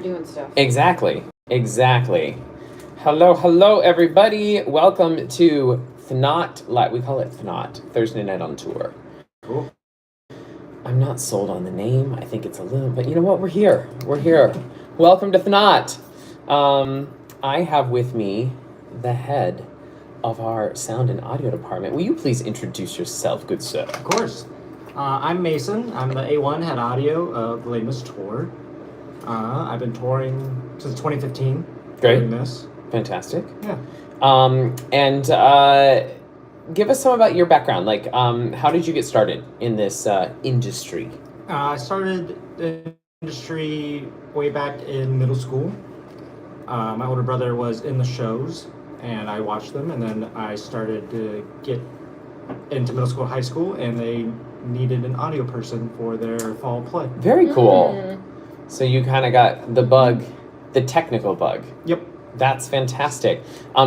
doing stuff. Exactly. Hello, everybody. Welcome to ThNOT. We call it ThNOT, Thursday Night on Tour. Cool. I'm not sold on the name. I think it's a little, but you know what? We're here. Welcome to ThNOT. I have with me the head of our sound and audio department. Will you please introduce yourself, good sir? Of course. I'm Mason. I'm the A1 head audio of the Les Mis tour. I've been touring since 2015. Great. Doing this. Fantastic. Yeah. And give us some about your background. Like, how did you get started in this industry? I started the industry way back in middle school. My older brother was in the shows, and I watched them, and then I started to get into middle school, high school, and they needed an audio person for their fall play. Very cool. So you kind of got the bug, the technical bug. Yep. That's fantastic.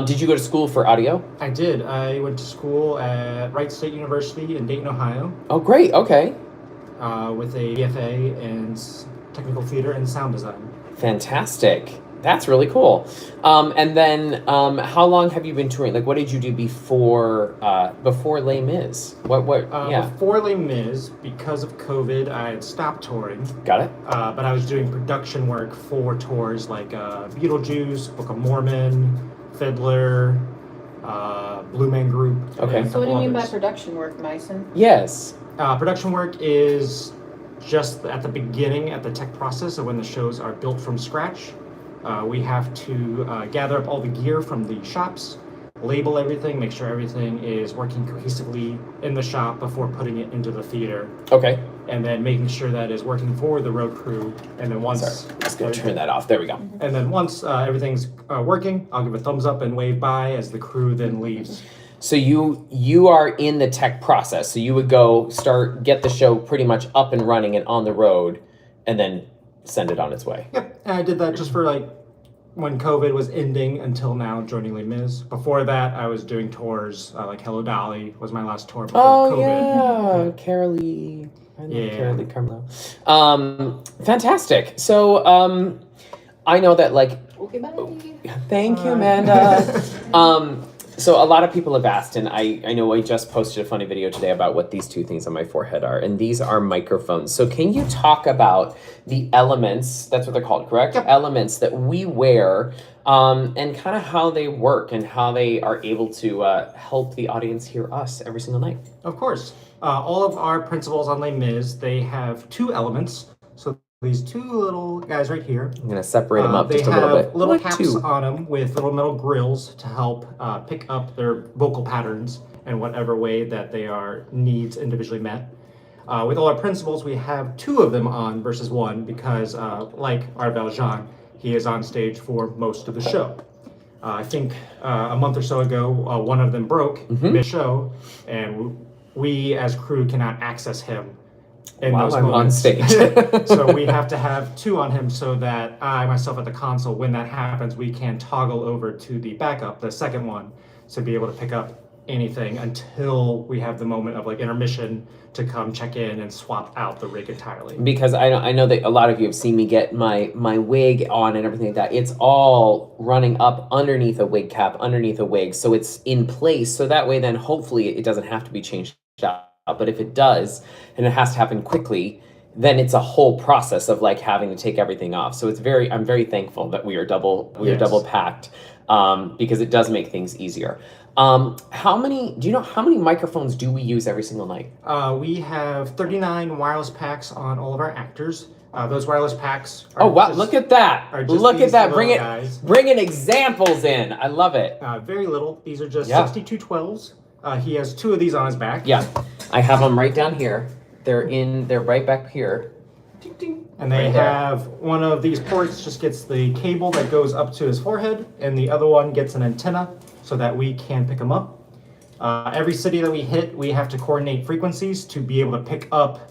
Did you go to school for audio? I did. I went to school at Wright State University in Dayton, Ohio. Oh, great. Okay. With a BFA in technical theater and sound design. Fantastic. That's really cool. And then how long have you been touring? Like, what did you do before Les Mis? Before Les Mis, because of COVID, I had stopped touring. Got it. But I was doing production work for tours like Beetlejuice, Book of Mormon, Fiddler, Blue Man Group. Okay. So what do you mean by production work, Mason? Yes. Production work is just at the beginning, at the tech process of when the shows are built from scratch. We have to gather up all the gear from the shops, label everything, make sure everything is working cohesively in the shop before putting it into the theater. Okay. And then making sure that it's working for the road crew. And then once... Sorry, I'm just going to turn that off. There we go. And then once everything's working, I'll give a thumbs up and wave bye as the crew then leaves. So you are in the tech process. So you would go get the show pretty much up and running and on the road, and then send it on its way. Yep, and I did that just for when COVID was ending until now, joining Les Mis. Before that, I was doing tours, like Hello Dolly was my last tour before COVID. Yeah, Carolee. I know Yeah. Carolee Carmelo. Fantastic. So I know that Okay, bye. thank you, Amanda. So a lot of people have asked, and I know I just posted a funny video today about what these two things on my forehead are, and these are microphones. So can you talk about the elements, that's what they're called, correct? Yep. Elements that we wear, and kind of how they work and how they are able to help the audience hear us every single night. Of course. All of our principals on Les Mis, they have two elements. So these two little guys right here. I'm going to separate them up just a little bit. They have little Like caps two. on them with little metal grills to help pick up their vocal patterns in whatever way that they are needs individually met. With all our principals, we have two of them on versus one because, like our Valjean, he is on stage for most of the show. I think a month or so ago, one of them broke mid-show, and we as crew cannot access him in While those I'm moments. on stage. So we have to have two on him so that I, myself at the console, when that happens, we can toggle over to the backup, the second one, to be able to pick up anything until we have the moment of intermission to come check in and swap out the rig entirely. Because I know that a lot of you have seen me get my wig on and everything like that. It's all running up underneath a wig cap, underneath a wig, so it's in place. So that way then hopefully it doesn't have to be changed out. But if it does, and it has to happen quickly, then it's a whole process of having to take everything off. So I'm very thankful that we are double packed, because it does make things easier. Do you know how many microphones do we use every single night? We have 39 wireless packs on all of our actors. Those wireless packs are Oh wow! Look at that! Look at that! Bringing examples in. I love it. Very little. These are just 6212s. He has two of these on his back. Yeah, I have them right down here. They're right back here. Ding, ding. And they have one of these ports just gets the cable that goes up to his forehead, and the other one gets an antenna so that we can pick them up. Every city that we hit, we have to coordinate frequencies to be able to pick up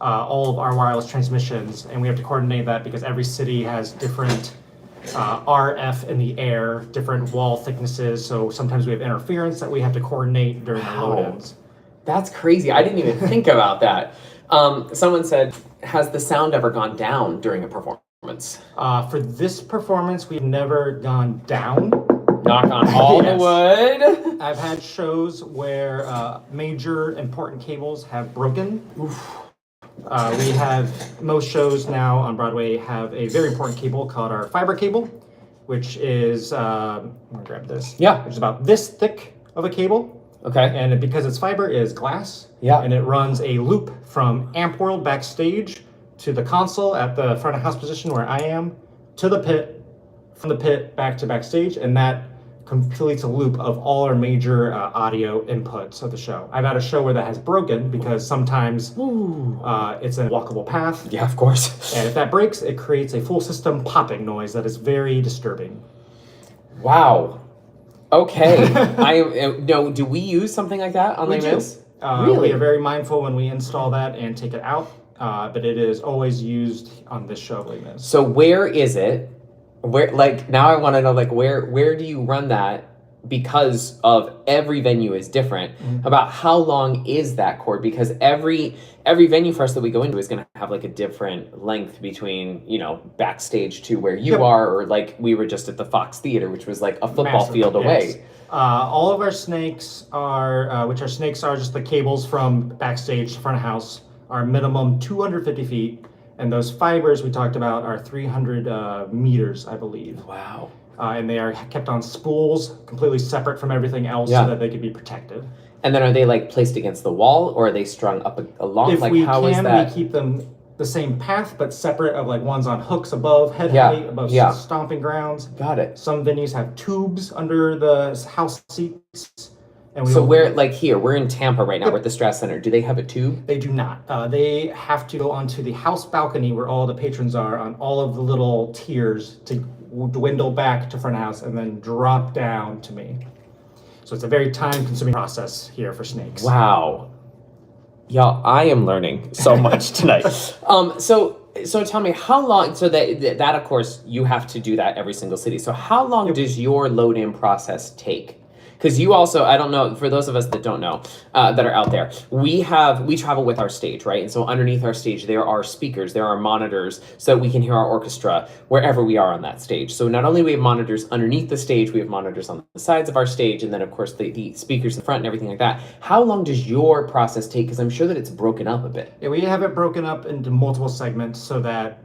all of our wireless transmissions, and we have to coordinate that because every city has different RF in the air, different wall thicknesses, so sometimes we have interference that we have to coordinate during the load-ins. That's crazy. I didn't even think about that. Someone said, has the sound ever gone down during a performance? performance? For this performance, we've never gone down. Knock on all the wood. I've had shows where major important cables have broken. We have, most shows now on Broadway have a very important cable called our fiber cable, which is, I'm gonna grab this. Yeah. Which is about this thick of a cable. Okay. And because its fiber is glass. Yeah. And it runs a loop from Amp World backstage to the console at the front of house position where I am, to the pit, from the pit back to backstage, and that completes a loop of all our major audio inputs of the show. I've had a show where that has broken because sometimes it's a walkable path. Yeah, of course. And if that breaks, it creates a full system popping noise that is very disturbing. Wow. Okay. No, do we use something like that on Les Mis? Really? We are very mindful when we install that and take it out, but it is always used on this show of Les Mis. So where is it? Where, like, now I want to know, like, where do you run that? Because of every venue is different. About how long is that cord? Because every venue for us that we go into is going to have like a different length between, you know, backstage to where you are, or like we were just at the Fox Theater, which was like a football field away. All of our snakes are, which our snakes are just the cables from backstage to front of house, are minimum 250 feet. And those fibers we talked about are 300 meters, I believe. Wow. And they are kept on spools, completely separate from everything else, so that they can be protected. And then are they like placed against the wall, or are they strung up along? If like, we how can, is that? we keep them the same path, but separate, of like ones on hooks above head height, above stomping grounds. Got it. Some venues have tubes under the house seats. And we So we're like here, we're in Tampa right now. We're at the Strass Center. Do they have a tube? They do not. They have to go onto the house balcony where all the patrons are on all of the little tiers to dwindle back to front of house and then drop down to me. So it's a very time-consuming process here for snakes. Wow. Y'all, I am learning so much tonight. So tell me, how long, so that of course, you have to do that every single city. So how long does your load-in process take? Because you also, I don't know, for those of us that don't know, that are out there, we travel with our stage, right? And so underneath our stage, there are speakers, there are monitors, so we can hear our orchestra wherever we are on that stage. So not only do we have monitors underneath the stage, we have monitors on the sides of our stage, and then of course the speakers in the front and everything like that. How long does your process take? Because I'm sure that it's broken up a bit. Yeah, we have it broken up into multiple segments so that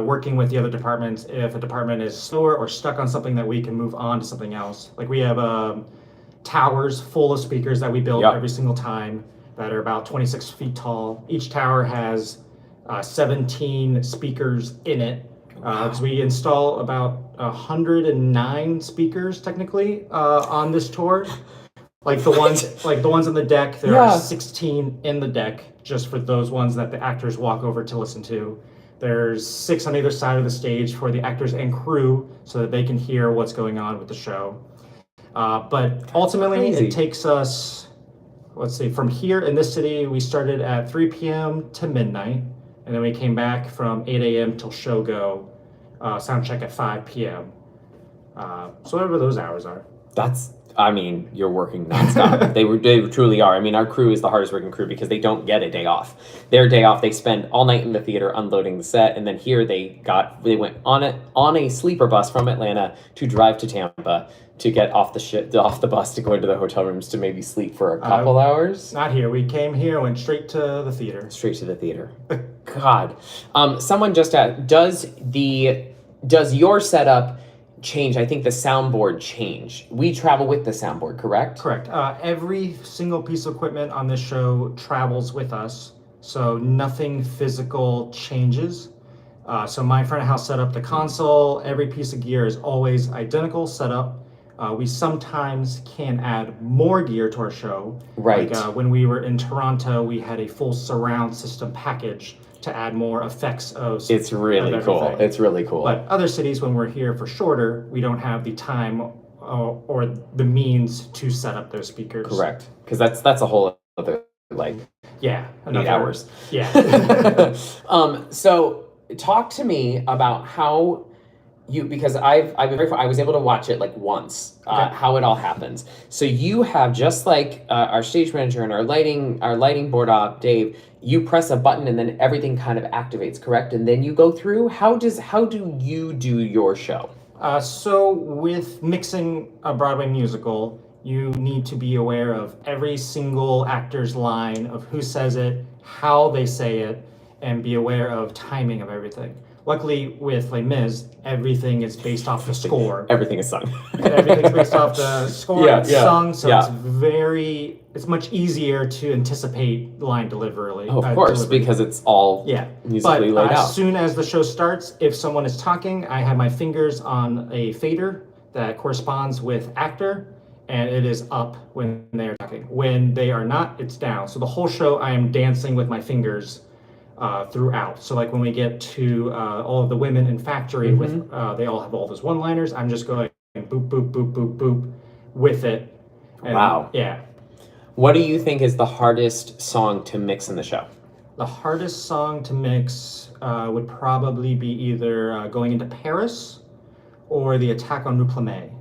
working with the other departments, if a department is slower or stuck on something, that we can move on to something else. Like we have towers full of speakers that we build every single time that are about 26 feet tall. Each tower has 17 speakers in it. Because we install about 109 speakers technically on this tour. Like the ones on the deck, there are 16 in the deck, just for those ones that the actors walk over to listen to. There's 6 on either side of the stage for the actors and crew so that they can hear what's going on with the show. But ultimately, it takes us, let's see, from here in this city, we started at 3 p.m. to midnight, and then we came back from 8 a.m. till show go, sound check at 5 p.m. So whatever those hours are. I mean, you're working nonstop. They truly are. I mean, our crew is the hardest working crew because they don't get a day off. Their day off, they spend all night in the theater unloading the set, and then here they went on a sleeper bus from Atlanta to drive to Tampa to get off the bus to go into the hotel rooms to maybe sleep for a couple hours. Not here. We came here, went straight to the theater. Straight to the theater. God. Someone just asked, does your setup change? I think the soundboard change. We travel with the soundboard, correct? Correct. Every single piece of equipment on this show travels with us, so nothing physical changes. So my front of house setup, the console, every piece of gear is always identical setup. We sometimes can add more gear to our show. Right. Like when we were in Toronto, we had a full surround system package to add more effects of. It's really cool. It's really cool. But other cities, when we're here for shorter, we don't have the time or the means to set up those speakers. Correct. Because that's a whole other 8 hours. Yeah. So talk to me about how because I've been I was able to watch it like once, Okay. how it all happens. So you have, just like our stage manager and our lighting board op, Dave, you press a button and then everything kind of activates, correct? And then you go through. How do you do your show? So with mixing a Broadway musical, you need to be aware of every single actor's line, of who says it, how they say it, and be aware of timing of everything. Luckily, with Les Mis, everything is based off the score. Everything is sung. Everything's based off the score. Yeah, It's yeah, sung, so yeah. it's much easier to anticipate line delivery. Oh, of course, because it's all musically but laid out. as soon as the show starts, if someone is talking, I have my fingers on a fader that corresponds with actor, and it is up when they are talking. When they are not, it's down. So the whole show, I am dancing with my fingers throughout. So like when we get to all of the women in Factory, with they all have all those one-liners, I'm just going boop, boop, boop, boop, boop with it. And, wow. Yeah. What do you think is the hardest song to mix in the show? The hardest song to mix would probably be either Going Into Paris or The Attack on Rue Plumet.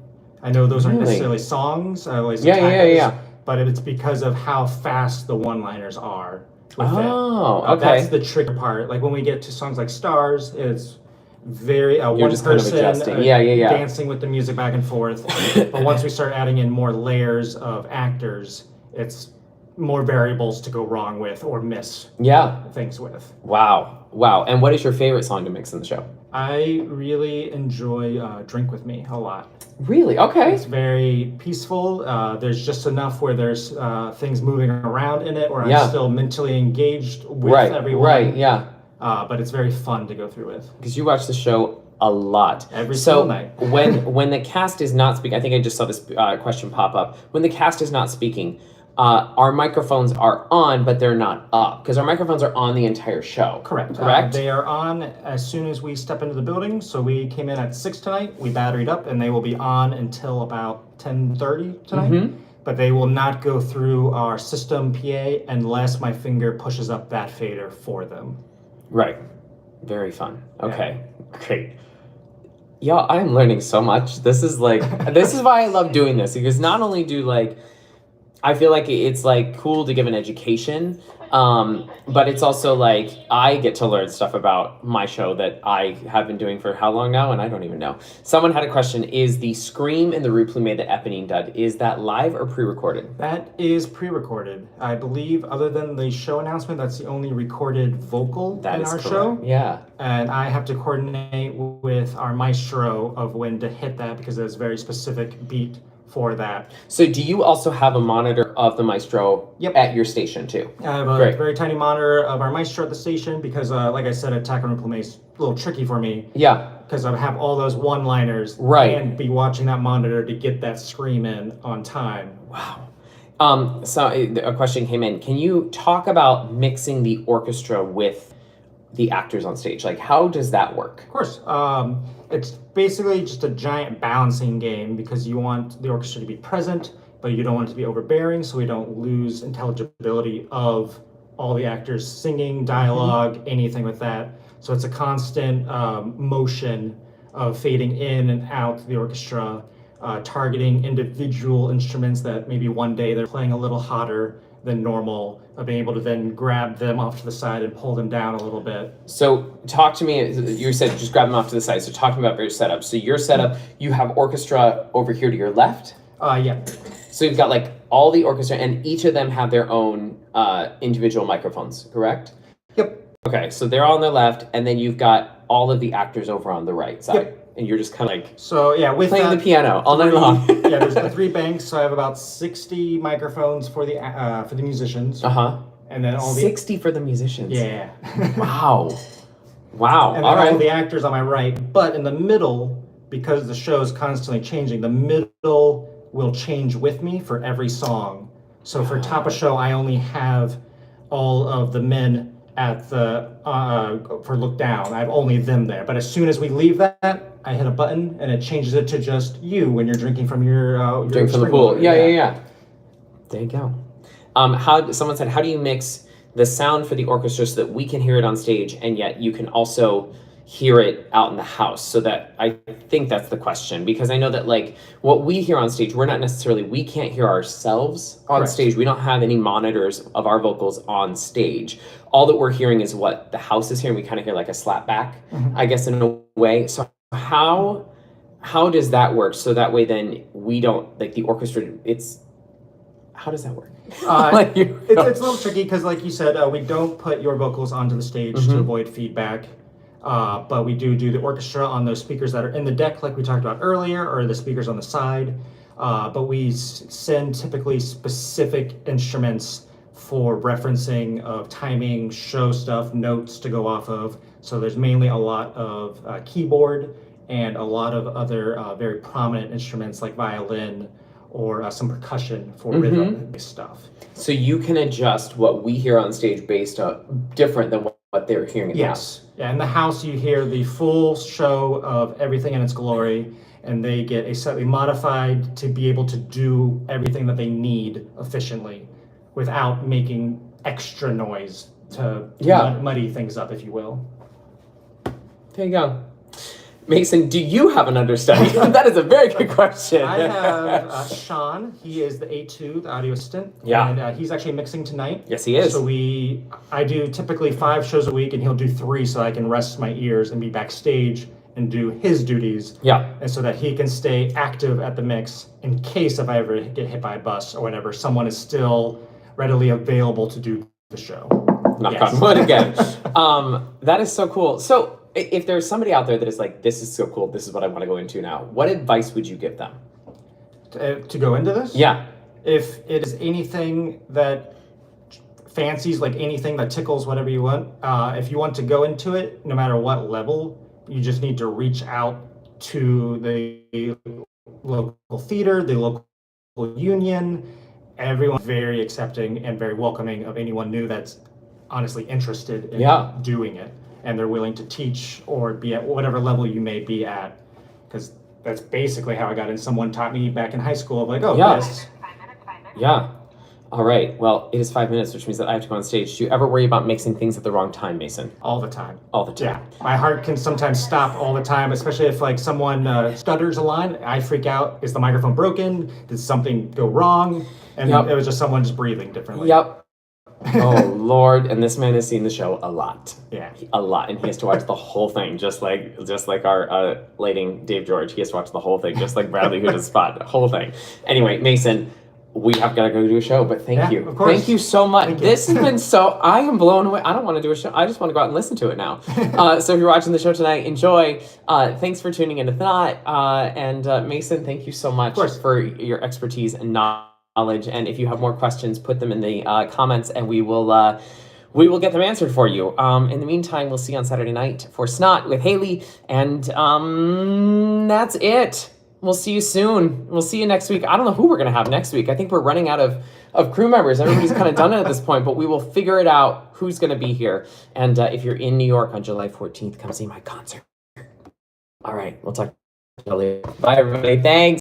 I know those aren't necessarily songs, Yeah. but it's because of how fast the one-liners are with it. Okay. That's the tricky part. Like when we get to songs like Stars, it's very one just person kind of adjusting. dancing with the music back and forth. But once we start adding in more layers of actors, it's more variables to go wrong with or miss things with. Wow. And what is your favorite song to mix in the show? I really enjoy Drink With Me a lot. Really? Okay. It's very peaceful. There's just enough where there's things moving around in it where I'm still mentally engaged with everyone. Right, yeah. But it's very fun to go through with. Because you watch the show a lot. Every single night. when the cast is not speaking, I think I just saw this question pop up. When the cast is not speaking, our microphones are on, but they're not up. Because our microphones are on the entire show. Correct. They are on as soon as we step into the building. So we came in at 6 tonight. We batteried up, and they will be on until about 10:30 tonight. But they will not go through our system PA unless my finger pushes up that fader for them. Right. Very fun. Okay. Great. Y'all, I'm learning so much. This is why I love doing this, because not only do I feel like it's cool to give an education, but it's also I get to learn stuff about my show that I have been doing for how long now, and I don't even know. Someone had a question: is the scream in the Rue Plumet that Eponine did, is that live or pre-recorded? That is pre-recorded. I believe, other than the show announcement, that's the only recorded vocal in our show. Yeah. And I have to coordinate with our maestro of when to hit that, because there's a very specific beat for that. So do you also have a monitor of the maestro at your station too? I have a very tiny monitor of our maestro at the station because, like I said, Attack on Rue Plumet is a little tricky for me. Yeah. Because I have all those one-liners and be watching that monitor to get that scream in on time. Wow. So a question came in. Can you talk about mixing the orchestra with the actors on stage? How does that work? Of course. It's basically just a giant balancing game, because you want the orchestra to be present, but you don't want it to be overbearing, so we don't lose intelligibility of all the actors singing, dialogue, anything with that. So it's a constant motion of fading in and out the orchestra, targeting individual instruments that maybe one day they're playing a little hotter than normal, of being able to then grab them off to the side and pull them down a little bit. So talk to me, you said just grab them off to the side, so talk to me about your setup. So your setup, you have orchestra over here to your left? Yeah. So you've got all the orchestra, and each of them have their own individual microphones, correct? Yep. Okay, so they're all on the left, and then you've got all of the actors over on the right side. Yep. And you're just kind of so with playing the piano all night long. Yeah, there's the 3 banks, so I have about 60 microphones for the musicians. And then all 60 for the musicians. Yeah. Wow. And then all the actors on my right. But in the middle, because the show is constantly changing, the middle will change with me for every song. So for top of show, I only have all of the men at the for look down. I have only them there. But as soon as we leave that, I hit a button and it changes it to just you when you're drinking from your drink from the pool. Yeah. There you go. Someone said, how do you mix the sound for the orchestra so that we can hear it on stage, and yet you can also hear it out in the house. So that I think that's the question, because I know that like what we hear on stage, we can't hear ourselves on Correct. stage. We don't have any monitors of our vocals on stage. All that we're hearing is what the house is hearing. We kind of hear like a slap back, I guess, in a way. So how does that work? So that way then we don't, like the orchestra, how does that work? Like it's a little tricky because, like you said, we don't put your vocals onto the stage to avoid feedback. But we do the orchestra on those speakers that are in the deck, like we talked about earlier, or the speakers on the side. But we send typically specific instruments for referencing of timing, show stuff, notes to go off of. So there's mainly a lot of keyboard and a lot of other very prominent instruments like violin or some percussion for rhythm stuff. So you can adjust what we hear on stage based on different than what they're hearing in the house. Yeah, in the house you hear the full show of everything in its glory, and they get a slightly modified to be able to do everything that they need efficiently without making extra noise to muddy things up, if you will. There you go. Mason, do you have an understudy? That is a very good question. I have Sean. He is the A2, the audio assistant. Yeah. And he's actually mixing tonight. Yes, he is. So I do typically 5 shows a week, and he'll do 3 so I can rest my ears and be backstage and do his duties. Yeah. And so that he can stay active at the mix in case if I ever get hit by a bus or whatever, someone is still readily available to do the show. Knock on wood again. That is so cool. So if there's somebody out there that is like, this is so cool, this is what I want to go into now, what advice would you give them? To go into this? Yeah. If it is anything that fancies, like anything that tickles whatever you want, if you want to go into it, no matter what level, you just need to reach out to the local theater, the local union. Everyone's very accepting and very welcoming of anyone new that's honestly interested in doing it. And they're willing to teach or be at whatever level you may be at. Because that's basically how I got in. Someone taught me back in high school of like, this. Yeah. All right. Well, it is 5 minutes, which means that I have to go on stage. Do you ever worry about mixing things at the wrong time, Mason? All the time. All the time. Yeah. My heart can sometimes stop all the time, especially if like someone stutters a line. I freak out. Is the microphone broken? Did something go wrong? And it was just someone just breathing differently. Yep. Oh Lord! And this man has seen the show a lot. Yeah, a lot, and he has to watch the whole thing, just like our lighting Dave George. He has to watch the whole thing, just like Bradley, who does spot the whole thing. Anyway, Mason, we have got to go do a show, but thank you. Of course. Thank you so much. This has been I am blown away. I don't want to do a show. I just want to go out and listen to it now. So if you're watching the show tonight, enjoy. Thanks for tuning into ThNOT. And Mason, thank you so much for your expertise and knowledge. And if you have more questions, put them in the comments, and we will get them answered for you. In the meantime, we'll see you on Saturday night for ThNOT with Haley, and that's it. We'll see you soon. We'll see you next week. I don't know who we're gonna have next week. I think we're running out of crew members. Everybody's kind of done it at this point, but we will figure it out who's gonna be here. And if you're in New York on July 14th, come see my concert. All right, we'll talk to you later. Bye, everybody. Thanks.